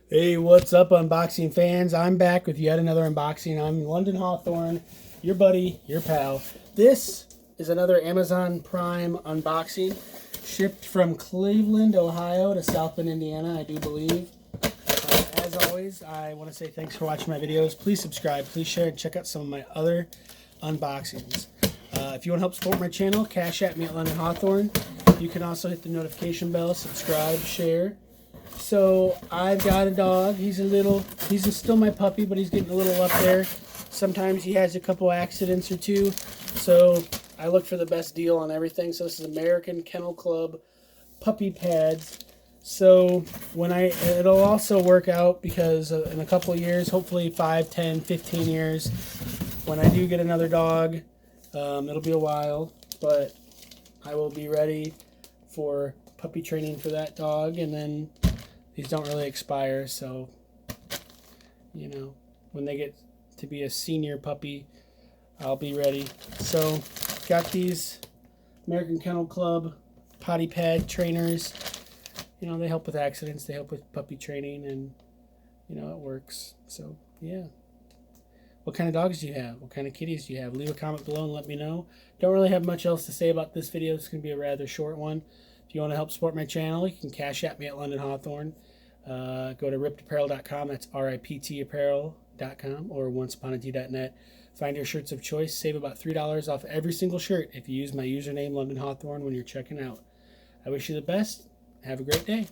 Hey, what's up, unboxing fans? I'm back with yet another unboxing. I'm London Hawthorne, your buddy, your pal. This is another Amazon Prime unboxing, shipped from Cleveland, Ohio to South Bend, Indiana, I do believe. As always, I want to say thanks for watching my videos. Please subscribe, please share, and check out some of my other unboxings. If you want to help support my channel, cash at me at London Hawthorne. You can also hit the notification bell, subscribe, share. So I've got a dog. He's still my puppy, but he's getting a little up there. Sometimes he has a couple accidents or two. So I look for the best deal on everything. So this is American Kennel Club puppy pads. So it'll also work out because in a couple of years, hopefully 5, 10, 15 years, when I do get another dog, it'll be a while, but I will be ready for puppy training for that dog, and then these don't really expire, so, you know, when they get to be a senior puppy, I'll be ready. So, got these American Kennel Club potty pad trainers. You know, they help with accidents, they help with puppy training, and, you know, it works. So, yeah. What kind of dogs do you have? What kind of kitties do you have? Leave a comment below and let me know. Don't really have much else to say about this video. It's going to be a rather short one. If you want to help support my channel, you can cash at me at London Hawthorne. Go to riptapparel.com. That's RIPTapparel.com, or onceuponat.net. Find your shirts of choice. Save about $3 off every single shirt if you use my username London Hawthorne when you're checking out. I wish you the best. Have a great day.